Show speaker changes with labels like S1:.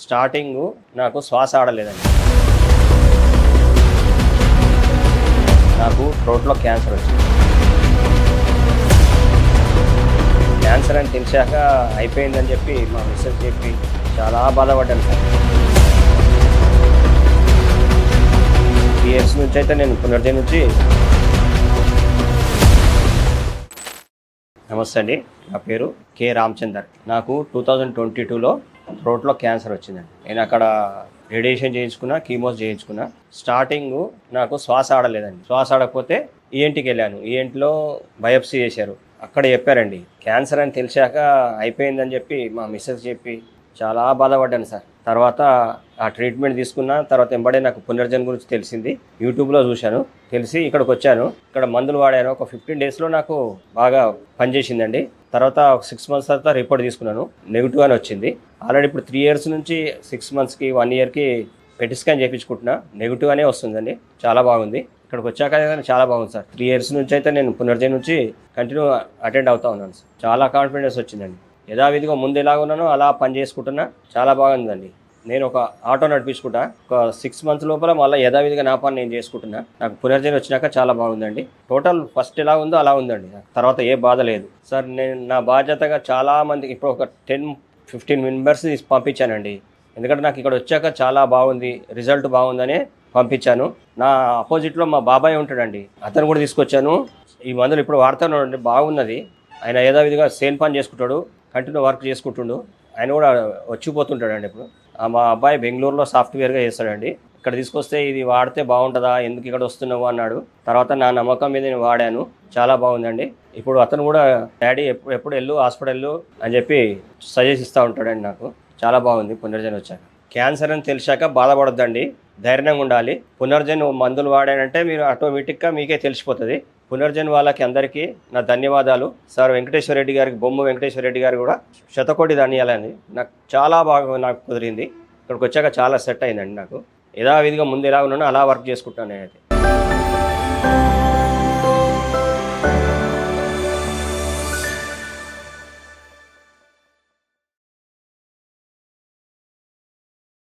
S1: Starting నాకు శ్వాస ఆడలేదండి. నాకు థ్రోట్లో క్యాన్సర్ వచ్చింది. క్యాన్సర్ అని తెలిసాక అయిపోయిందని చెప్పి మా మిస్సెస్ చెప్పి చాలా బాధపడ్డాను సార్. 3 ఇయర్స్ నుంచి అయితే నేను పునర్జన్ నుంచి. నమస్తే అండి, నా పేరు కె రామచందర్. నాకు 2022లో థ్రోట్లో క్యాన్సర్ వచ్చిందండి. నేను అక్కడ రేడియేషన్ చేయించుకున్నా, కీమోస్ చేయించుకున్నా. స్టార్టింగు నాకు శ్వాస ఆడలేదండి. శ్వాస ఆడకపోతే ఈఎన్టీకి వెళ్ళాను. ఈఎన్టీలో బయాప్సీ చేశారు. అక్కడ చెప్పారండి క్యాన్సర్ అని తెలిసాక అయిపోయిందని చెప్పి మా మిస్సెస్ చెప్పి చాలా బాధపడ్డాను సార్. తర్వాత ఆ ట్రీట్మెంట్ తీసుకున్న తర్వాత వెంబడే నాకు పునర్జన్ గురించి తెలిసింది. యూట్యూబ్లో చూశాను, తెలిసి ఇక్కడికి వచ్చాను. ఇక్కడ మందులు వాడాను. ఒక 15 డేస్లో నాకు బాగా పనిచేసిందండి. తర్వాత 6 మంత్స్ తర్వాత రిపోర్ట్ తీసుకున్నాను, నెగిటివ్ అని వచ్చింది. ఆల్రెడీ ఇప్పుడు 3 ఇయర్స్ నుంచి 6 మంత్స్కి 1 ఇయర్కి పెట్ స్కాన్ చేయించుకుంటున్నా, నెగిటివ్ అనే వస్తుందండి. చాలా బాగుంది. ఇక్కడికి వచ్చాక చాలా బాగుంది సార్. 3 ఇయర్స్ నుంచి అయితే నేను పునర్జన్ నుంచి కంటిన్యూ అటెండ్ అవుతా ఉన్నాను సార్. చాలా కాన్ఫిడెన్స్ వచ్చిందండి. యథావిధిగా ముందు ఎలా ఉన్నానో అలా పని చేసుకుంటున్నా. చాలా బాగుందండి. నేను ఒక ఆటో నడిపించుకుంటా. ఒక 6 మంత్స్ లోపల మళ్ళీ యథావిధిగా నా పని నేను చేసుకుంటున్నా. నాకు పునర్జన్ వచ్చినాక చాలా బాగుందండి. టోటల్ ఫస్ట్ ఎలా ఉందో అలా ఉందండి. తర్వాత ఏ బాధ లేదు సార్. నేను నా బాధ్యతగా చాలా మంది ఇప్పుడు ఒక 10-15 మెంబర్స్ పంపించానండి. ఎందుకంటే నాకు ఇక్కడ వచ్చాక చాలా బాగుంది, రిజల్ట్ బాగుందనే పంపించాను. నా ఆపోజిట్లో మా బాబాయ్ ఉంటాడండి, అతను కూడా తీసుకొచ్చాను. ఈ మందులు ఇప్పుడు వాడుతున్నాడు, బాగున్నది. ఆయన యథావిధిగా సేల్ పని చేసుకుంటాడు, కంటిన్యూ వర్క్ చేసుకుంటుండు. ఆయన కూడా వచ్చిపోతుంటాడండి. ఇప్పుడు మా అబ్బాయి బెంగళూరులో సాఫ్ట్వేర్గా చేస్తాడండి. ఇక్కడ తీసుకొస్తే ఇది వాడితే బాగుంటుందా, ఎందుకు ఇక్కడ వస్తున్నావు అన్నాడు. తర్వాత నా నమ్మకం మీద నేను వాడాను, చాలా బాగుందండి. ఇప్పుడు అతను కూడా డాడీ ఎప్పుడు వెళ్ళు హాస్పిటల్ అని చెప్పి సజెస్ట్ ఇస్తూ ఉంటాడండి. నాకు చాలా బాగుంది పునర్జన్ వచ్చాక. క్యాన్సర్ అని తెలిసాక బాధపడొద్దండి, ధైర్యంగా ఉండాలి. పునర్జన్ మందులు వాడానంటే మీరు ఆటోమేటిక్గా మీకే తెలిసిపోతుంది. పునర్జన్ వాళ్ళకి అందరికీ నా ధన్యవాదాలు. సార్ వెంకటేశ్వర రెడ్డి గారికి, బొమ్మ వెంకటేశ్వర రెడ్డి గారు కూడా శతకోటి ధన్యాలని. నాకు చాలా బాగా నాకు కుదిరింది. ఇక్కడికి వచ్చాక చాలా సెట్ అయిందండి. నాకు యథావిధిగా ముందు ఎలా ఉన్నానో అలా వర్క్ చేసుకుంటాను నేనైతే.